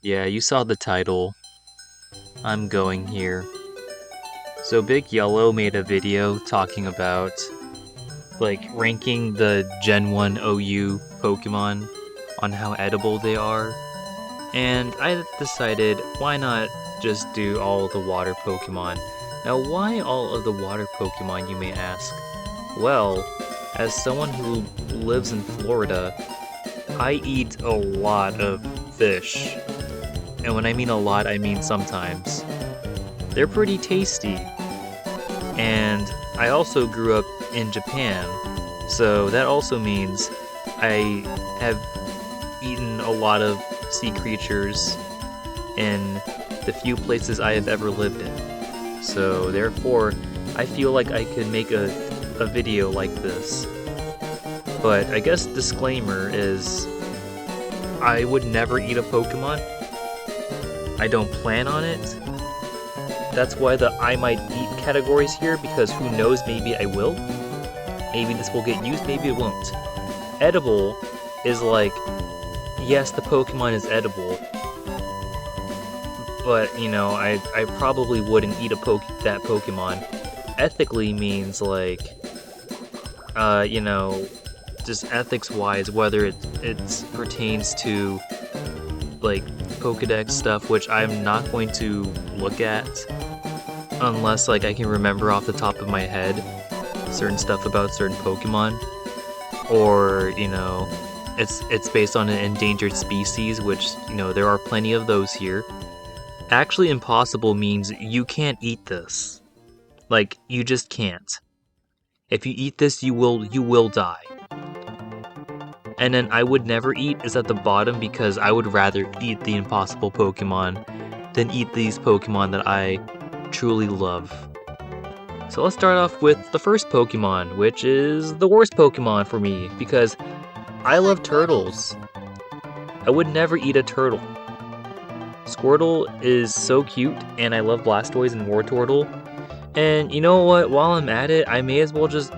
Yeah, you saw the title. I'm going here. So Big Yellow made a video talking about like ranking the Gen 1 OU Pokemon on how edible they are. And I decided why not just do all of the water Pokemon. Now why all of the water Pokemon, you may ask? Well, as someone who lives in Florida, I eat a lot of fish. And when I mean a lot, I mean sometimes. They're pretty tasty. And I also grew up in Japan, so that also means I have eaten a lot of sea creatures in the few places I have ever lived in. So therefore, I feel like I could make a video like this. But I guess disclaimer is I would never eat a Pokemon. I don't plan on it. That's why the I might eat categories here, because who knows, maybe I will. Maybe this will get used, maybe it won't. Edible is like, yes, the Pokemon is edible, but, you know, I probably wouldn't eat that Pokemon. Ethically means, like, you know, just ethics-wise, whether it pertains to, like, Pokedex stuff, which I'm not going to look at unless, like, I can remember off the top of my head certain stuff about certain Pokemon, or, you know, it's based on an endangered species, which, you know, there are plenty of those here. Actually impossible means you can't eat this. Like, you just can't. If you eat this, you will die. And then I would never eat is at the bottom, because I would rather eat the impossible Pokemon than eat these Pokemon that I truly love. So let's start off with the first Pokemon, which is the worst Pokemon for me, because I love turtles. I would never eat a turtle. Squirtle is so cute, and I love Blastoise and Wartortle. And you know what, while I'm at it, I may as well just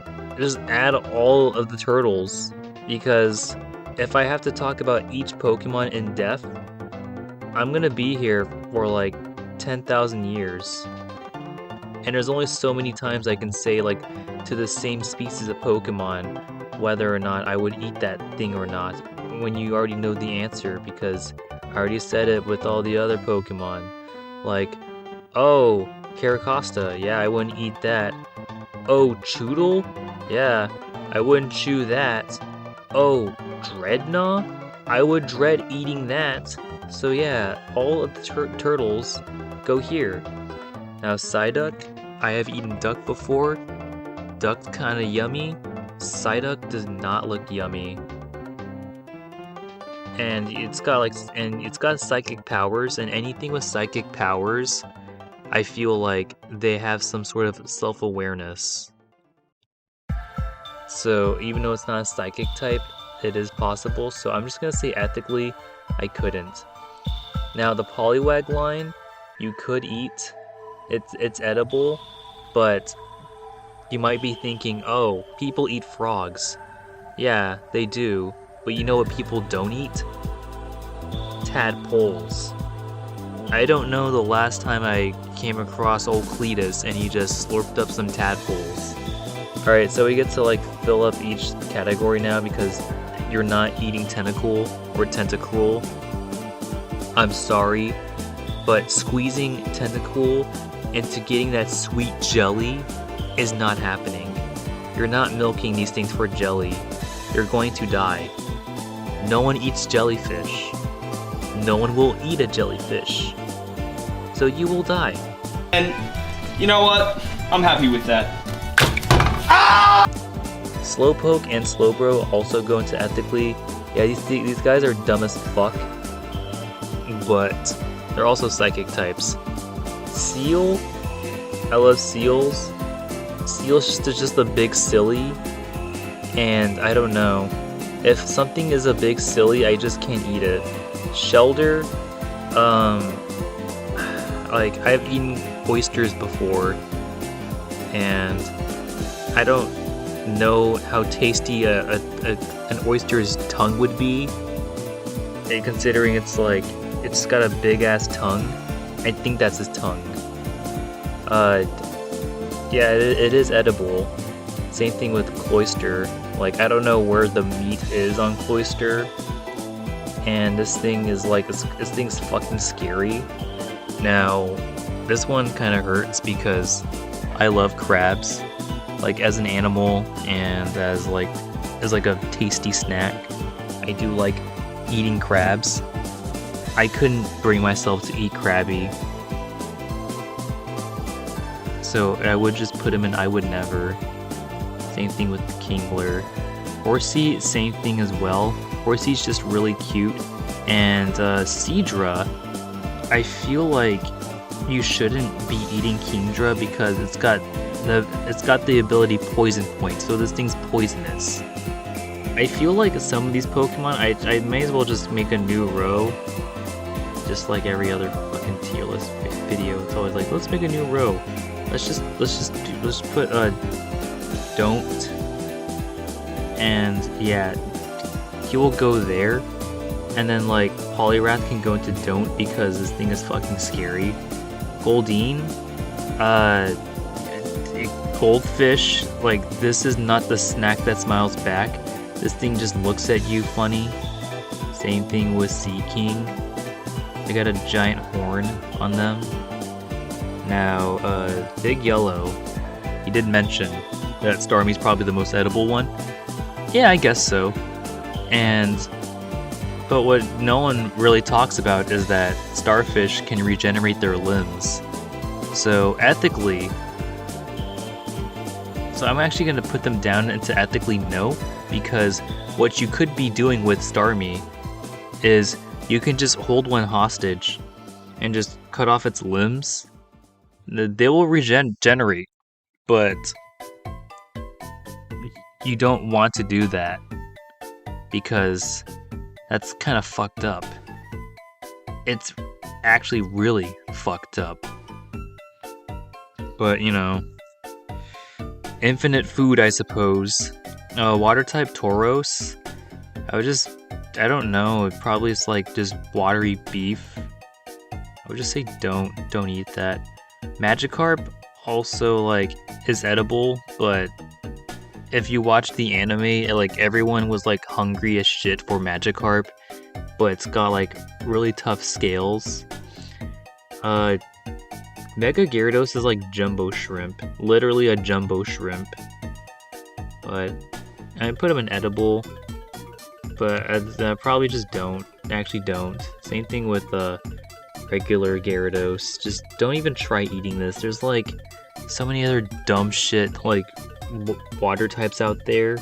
add all of the turtles, because if I have to talk about each Pokemon in depth, I'm gonna be here for like 10,000 years. And there's only so many times I can say, like, to the same species of Pokemon, whether or not I would eat that thing or not, when you already know the answer, because I already said it with all the other Pokemon. Like, oh, Caracosta, yeah, I wouldn't eat that. Oh, Choodle? Yeah, I wouldn't chew that. Oh, Dreadnought? I would dread eating that. So yeah, all of the turtles go here. Now Psyduck, I have eaten duck before. Duck's kinda yummy. Psyduck does not look yummy. And it's got psychic powers, and anything with psychic powers, I feel like they have some sort of self-awareness. So even though it's not a psychic type, it is possible, so I'm just gonna say ethically, I couldn't. Now the Poliwag line, you could eat. It's edible, but you might be thinking, oh, people eat frogs. Yeah, they do, but you know what people don't eat? Tadpoles. I don't know the last time I came across old Cletus and he just slurped up some tadpoles. Alright, so we get to like fill up each category now, because you're not eating Tentacool or Tentacruel. I'm sorry, but squeezing Tentacool into getting that sweet jelly is not happening. You're not milking these things for jelly. You're going to die. No one eats jellyfish. No one will eat a jellyfish. So you will die. And you know what? I'm happy with that. Slowpoke and Slowbro also go into ethically. Yeah, these guys are dumb as fuck, but they're also psychic types. Seal, I love seals. Seal's just a big silly, and I don't know. If something is a big silly, I just can't eat it. Shelder, like, I've eaten oysters before, and I don't know how tasty an oyster's tongue would be, considering it's like, it's got a big ass tongue. I think that's his tongue. Yeah, it is edible. Same thing with Cloyster. Like, I don't know where the meat is on Cloyster. And this thing is like, this thing's fucking scary. Now, this one kind of hurts because I love crabs. Like, as an animal and as like a tasty snack. I do like eating crabs. I couldn't bring myself to eat Krabby. So I would just put him in I would never. Same thing with the Kingler. Horsey, same thing as well. Horsey's just really cute. And Seadra, I feel like you shouldn't be eating Kingdra because it's got the ability Poison Point, so this thing's poisonous. I feel like some of these Pokemon, I may as well just make a new row. Just like every other fucking tier list video, it's always like, let's make a new row. Let's put don't, and yeah, he will go there, and then like Poliwrath can go into don't because this thing is fucking scary. Goldeen, Goldfish, like this is not the snack that smiles back. This thing just looks at you funny. Same thing with Seaking. They got a giant horn on them. Now, Big Yellow, he did mention that Starmie's probably the most edible one. Yeah, I guess so. But what no one really talks about is that starfish can regenerate their limbs. So ethically, I'm actually going to put them down into ethically no, because what you could be doing with Starmie is you can just hold one hostage and just cut off its limbs. They will regenerate, but you don't want to do that because that's kind of fucked up. It's actually really fucked up. But, you know, infinite food, I suppose. Water type Tauros, I don't know, it probably is like just watery beef. I would just say don't eat that. Magikarp also like is edible, but if you watch the anime, like everyone was like hungry as shit for Magikarp, but it's got like really tough scales. Mega Gyarados is like jumbo shrimp, literally a jumbo shrimp. But I put him in edible, but I probably just don't. Same thing with regular Gyarados. Just don't even try eating this. There's like so many other dumb shit like water types out there.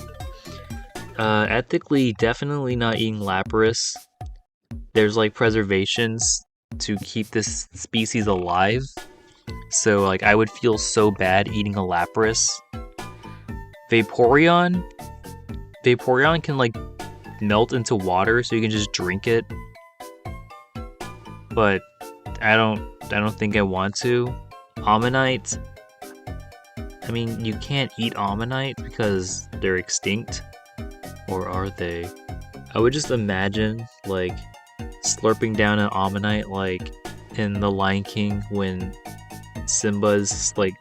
Ethically, definitely not eating Lapras. There's like preservations to keep this species alive. So like I would feel so bad eating a Lapras. Vaporeon can like melt into water, so you can just drink it. But I don't think I want to. Ammonite, I mean, you can't eat Ammonite because they're extinct. Or are they? I would just imagine like slurping down an Ammonite like in The Lion King when Simba's like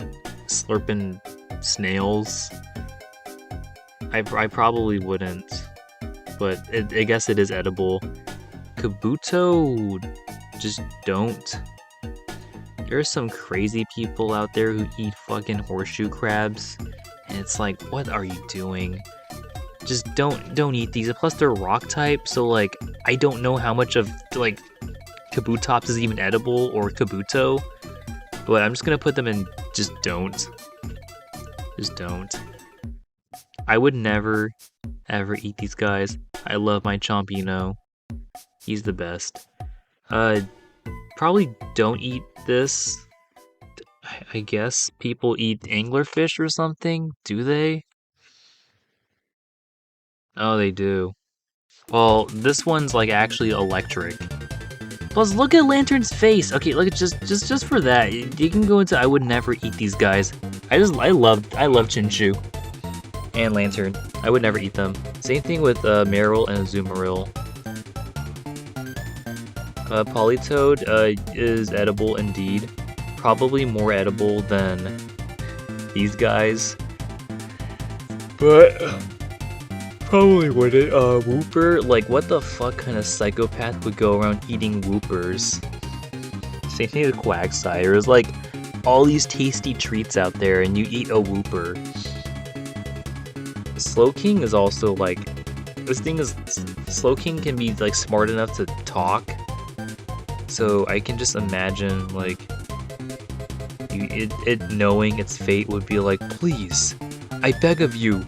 slurping snails. I probably wouldn't, but I guess it is edible. Kabuto, just don't. There are some crazy people out there who eat fucking horseshoe crabs, and it's like, what are you doing? Just don't eat these. Plus they're rock type, so like I don't know how much of like Kabutops is even edible or Kabuto, but I'm just gonna put them in just don't. Just don't. I would never ever eat these guys. I love my Chompino. He's the best. Probably don't eat this. I guess people eat anglerfish or something. Do they? Oh, they do. Well, this one's like actually electric. Plus, look at Lantern's face. Okay, look at just for that, you can go into I would never eat these guys. I love Chinchou and Lantern. I would never eat them. Same thing with Marill and Azumarill. Polytoad is edible indeed. Probably more edible than these guys. But probably wouldn't. Wooper, like what the fuck kind of psychopath would go around eating Woopers? Same thing with Quagsire. There's like all these tasty treats out there and you eat a Wooper. Slowking is also like, this thing is, Slowking can be like smart enough to talk. So I can just imagine like it knowing its fate would be like, please, I beg of you,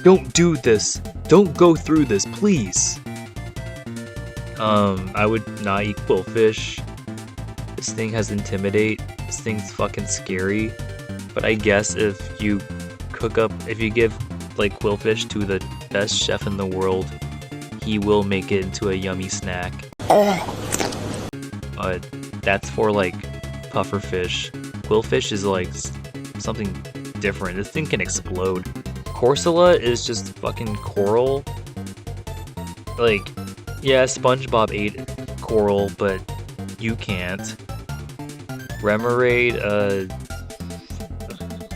don't do this. Don't go through this, please. I would not eat Quillfish. This thing has Intimidate. This thing's fucking scary. But I guess if you give like Quillfish to the best chef in the world, he will make it into a yummy snack. But that's for like pufferfish. Quillfish is like something different. This thing can explode. Corsola is just fucking coral. Like, yeah, SpongeBob ate coral, but you can't. Remoraid,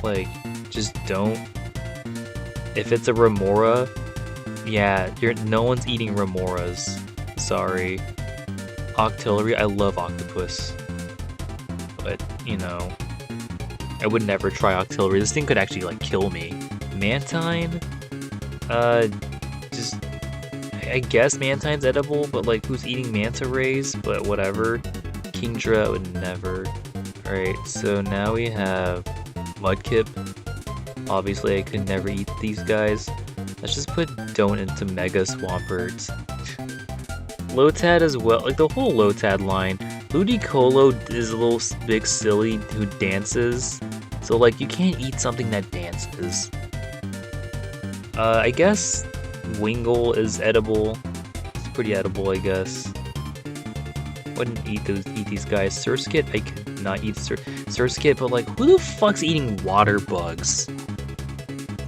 like, just don't. If it's a Remora, yeah, no one's eating Remoras. Sorry. Octillery, I love octopus. But, you know, I would never try Octillery. This thing could actually, like, kill me. Mantine? Just... I guess Mantine's edible, but, like, who's eating manta rays? But whatever. Kingdra would never. Alright, so now we have Mudkip. Obviously, I could never eat these guys. Let's just put Don't into Mega Swampert. Lotad as well, like the whole Lotad line. Ludicolo is a little big silly who dances, so like you can't eat something that dances. I guess Wingull is edible. It's pretty edible, I guess. Wouldn't eat these guys. Surskit, I could not eat Surskit, but like who the fuck's eating water bugs?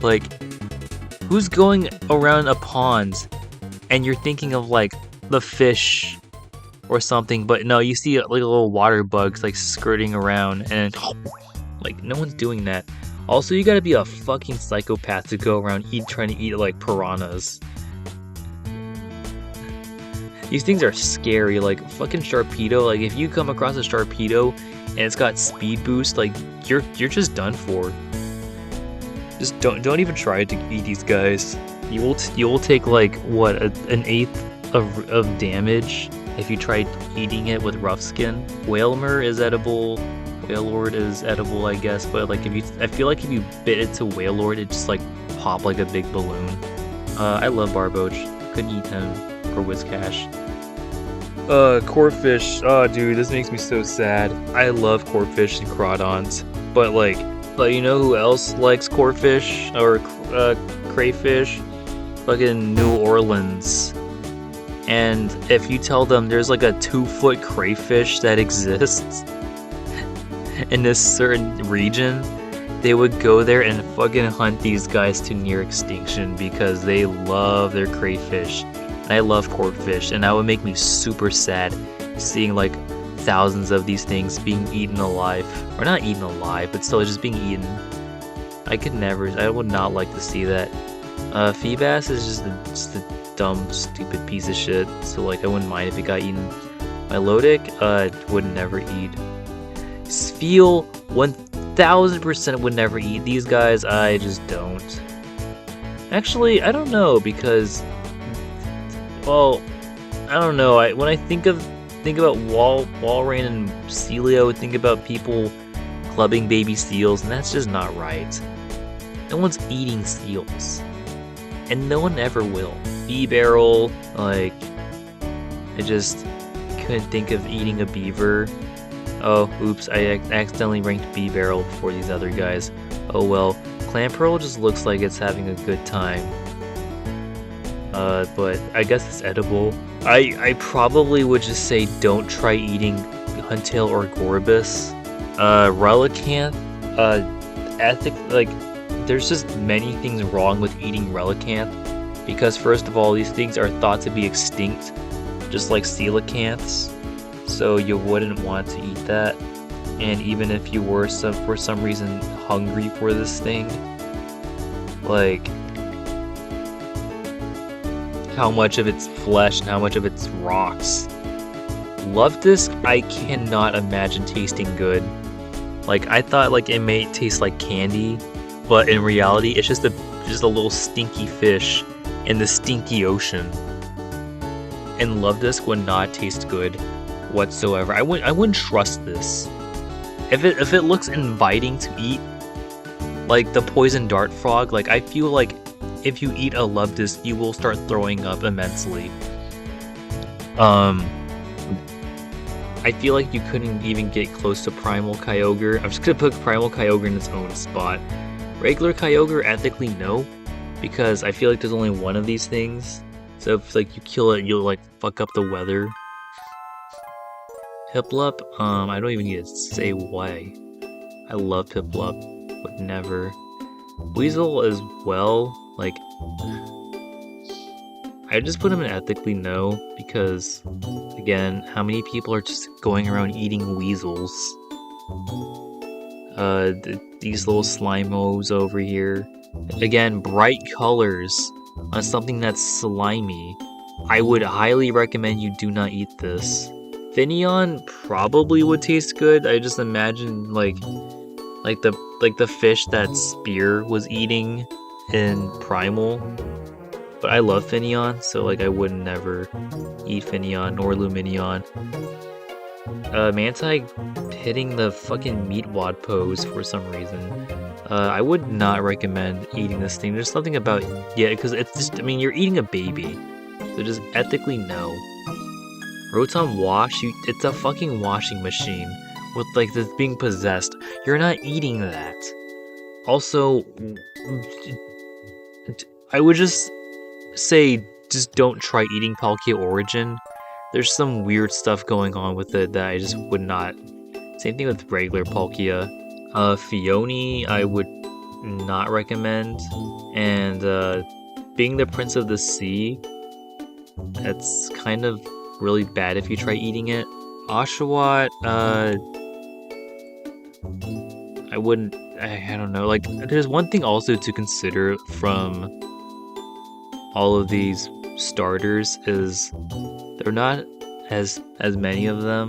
Like, who's going around a pond and you're thinking of like the fish or something, but no, you see like little water bugs like skirting around and like no one's doing that. Also, you gotta be a fucking psychopath to go around trying to eat like piranhas. These things are scary, like fucking Sharpedo. Like if you come across a Sharpedo and it's got speed boost, like you're just done for. Just don't even try to eat these guys. You will take like what an eighth of damage if you try eating it with Rough Skin. Wailmer is edible. Wailord is edible, I guess, but like I feel like if you bit into Wailord, it just like pop like a big balloon. I love Barboach. Couldn't eat him or Whiscash. Corphish. Oh, dude, this makes me so sad. I love Corphish and Crawdons, but like you know who else likes Corphish or Crayfish? Fucking New Orleans. And if you tell them there's like a 2-foot crayfish that exists in this certain region, they would go there and fucking hunt these guys to near extinction because they love their crayfish. And I love Corphish, and that would make me super sad seeing like thousands of these things being eaten alive. Or not eaten alive, but still just being eaten. I would not like to see that. Feebas is just a dumb, stupid piece of shit, so like I wouldn't mind if it got eaten. My Lodic, would never eat. Spheal, 1000% would never eat. These guys, I just don't. Actually, I don't know, because, well, I don't know. When I think about Walrein and Celio, I would think about people clubbing baby seals, and that's just not right. No one's eating seals. And no one ever will. Bee-barrel, like, I just couldn't think of eating a beaver. Oh, oops, I accidentally ranked Bee-barrel before these other guys. Oh well. Clamperl just looks like it's having a good time. But I guess it's edible. I probably would just say don't try eating Huntail or Gorbis. Relicanth, there's just many things wrong with eating Relicanth, because first of all, these things are thought to be extinct, just like coelacanths. so you wouldn't want to eat that. And even if you were for some reason hungry for this thing, like how much of it's flesh and how much of it's rocks. Luvdisc, I cannot imagine tasting good. Like I thought like it may taste like candy, but in reality it's just a little stinky fish in the stinky ocean. And Luvdisc would not taste good whatsoever. I wouldn't trust this. If it looks inviting to eat, like the poison dart frog, like I feel like if you eat a Luvdisc, you will start throwing up immensely. I feel like you couldn't even get close to Primal Kyogre. I'm just gonna put Primal Kyogre in its own spot. Regular Kyogre, ethically no, because I feel like there's only one of these things. So if like you kill it, you'll like fuck up the weather. Piplup, I don't even need to say why. I love Piplup, but never. Weasel as well, like I just put him in ethically no, because again, how many people are just going around eating weasels? These little Slimos over here. Again, bright colors on something that's slimy. I would highly recommend you do not eat this. Finneon probably would taste good. I just imagine like the fish that Spear was eating in Primal. But I love Finneon, so like I would never eat Finneon nor Lumineon. Manti hitting the fucking meat wad pose for some reason. I would not recommend eating this thing. There's something about because it's just, I mean, you're eating a baby, so just ethically no. Rotom Wash, it's a fucking washing machine with like this being possessed. You're not eating that. Also, I would just say just don't try eating Palkia Origin. There's some weird stuff going on with it that I just would not. Same thing with regular Palkia. Phione, I would not recommend. And being the Prince of the Sea, that's kind of really bad if you try eating it. Oshawott, I wouldn't. I don't know. Like, there's one thing also to consider from all of these starters is they're not as many of them.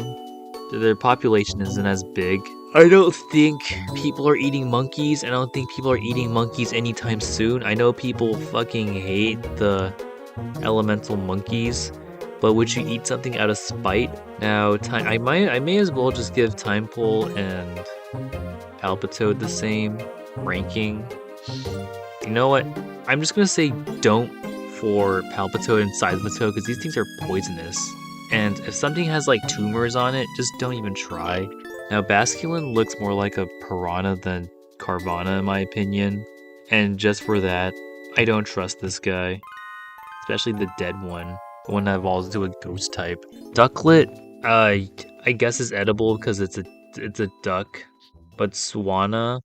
Their population isn't as big. I don't think people are eating monkeys. I don't think people are eating monkeys anytime soon. I know people fucking hate the elemental monkeys, but would you eat something out of spite? Now, I may as well just give Timepole and Palpitoad the same ranking. You know what? I'm just gonna say don't for Palpitoad and Seismitoad because these things are poisonous. And if something has like tumors on it, just don't even try. Now, Basculin looks more like a piranha than Carvana in my opinion. And just for that, I don't trust this guy. Especially the dead one. The one that evolves into a ghost type. Ducklet, I guess is edible because it's a duck. But Swanna,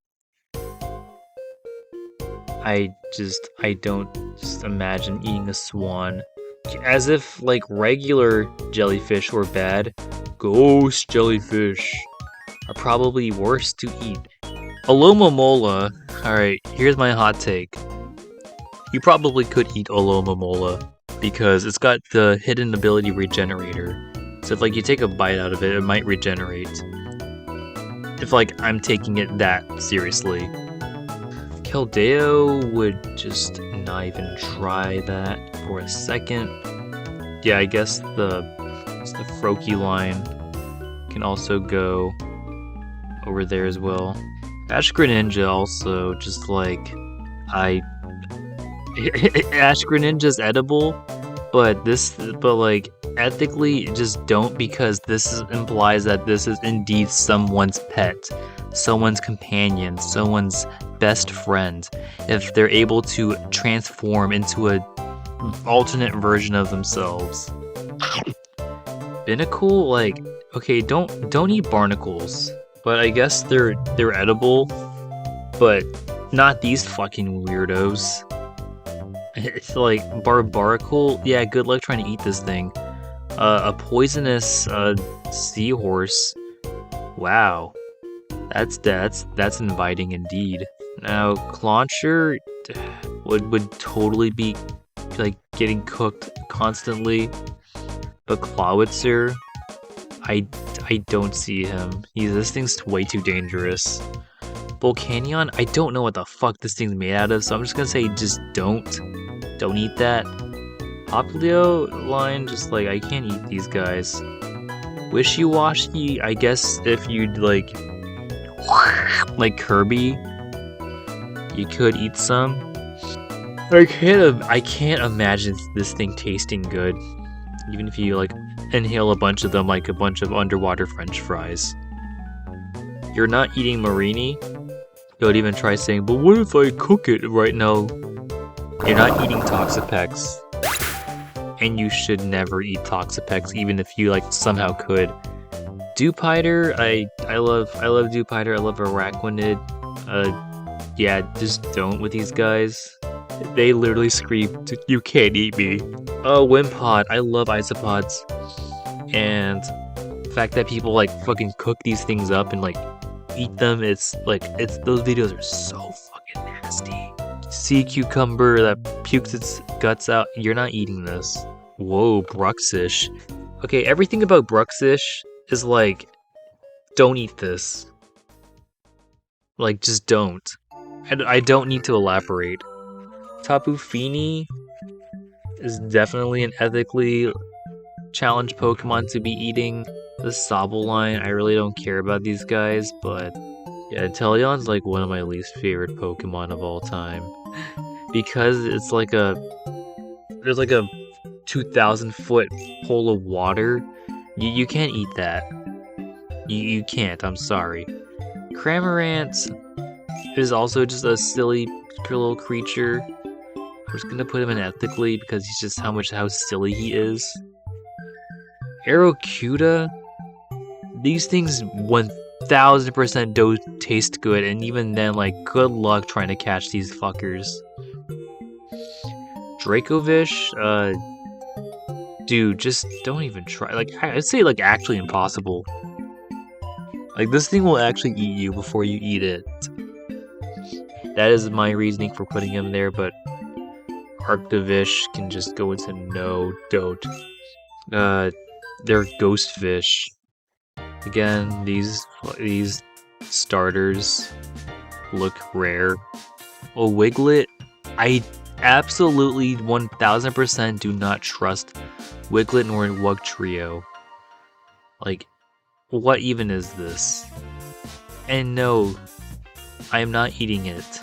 I don't just imagine eating a swan. As if like regular jellyfish were bad, ghost jellyfish are probably worse to eat. Alomomola, alright, here's my hot take. You probably could eat Alomomola because it's got the hidden ability Regenerator. So if like you take a bite out of it, it might regenerate. If like I'm taking it that seriously. Keldeo would just not even try that for a second. Yeah, I guess the Froakie line can also go over there as well. Ash Greninja also just like Ash Greninja's edible, but like ethically just don't, because this implies that this is indeed someone's pet, someone's companion, someone's best friend. If they're able to transform into a alternate version of themselves. Binnacle, like, okay, don't eat barnacles, but I guess they're edible, but not these fucking weirdos. It's like Barbaracle, yeah, good luck trying to eat this thing. A poisonous Seahorse. Wow. That's inviting indeed. Now, Clauncher would totally be like getting cooked constantly. But Clawitzer, I don't see him. This thing's way too dangerous. Volcanion, I don't know what the fuck this thing's made out of, so I'm just gonna say just don't eat that. Popplio line, just like, I can't eat these guys. Wishy-washy, I guess if you'd like Kirby, you could eat some. I can't imagine this thing tasting good, even if you like inhale a bunch of them like a bunch of underwater French fries. You're not eating Marini. Don't even try saying, but what if I cook it right now? You're not eating Toxapex. And you should never eat Toxapex, even if you like somehow could. Dewpider, I love Dewpider, I love Araquanid. Yeah, just don't with these guys. They literally scream, you can't eat me. Oh, Wimpod, I love isopods. And the fact that people like fucking cook these things up and like eat them, those videos are so fucking nasty. Sea cucumber that pukes its guts out, you're not eating this. Whoa, Bruxish. Okay, everything about Bruxish is like, don't eat this. Like, just don't. I don't need to elaborate. Tapu Fini is definitely an ethically challenged Pokemon to be eating. The Sableye, I really don't care about these guys, but yeah, Teleon's like one of my least favorite Pokemon of all time. Because it's like there's like a 2,000-foot pool of water. You can't eat that. You can't, I'm sorry. Cramorant is also just a silly little creature. We're just gonna put him in ethically because he's just how silly he is. Aerocuda, these things 1000% don't taste good, and even then, like, good luck trying to catch these fuckers. Dracovish, dude, just don't even try. Like, I'd say, like, actually impossible. Like, this thing will actually eat you before you eat it. That is my reasoning for putting him there, but Arctovish can just go into no, don't. They're Ghostfish. Again, these starters look rare. Oh, Wiglet, I absolutely 1000% do not trust Wiglet nor Wugtrio. Like, what even is this? And no, I am not eating it.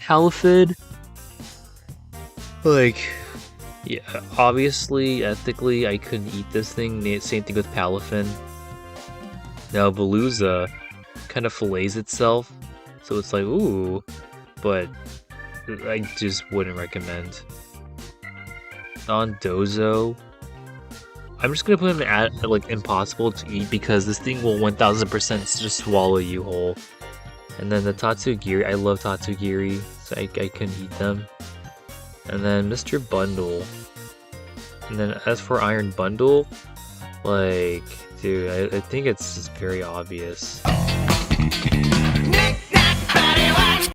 Halifid? Like, yeah, obviously, ethically, I couldn't eat this thing. Same thing with Palafin. Now, Veluza kind of fillets itself, so it's like, ooh, but I just wouldn't recommend. Dondozo, I'm just gonna put him at like impossible to eat because this thing will 1000% just swallow you whole. And then the Tatsugiri, I love Tatsugiri, so I couldn't eat them. And then Mr. Bundle. And then as for Iron Bundle, like, dude, I think it's just very obvious.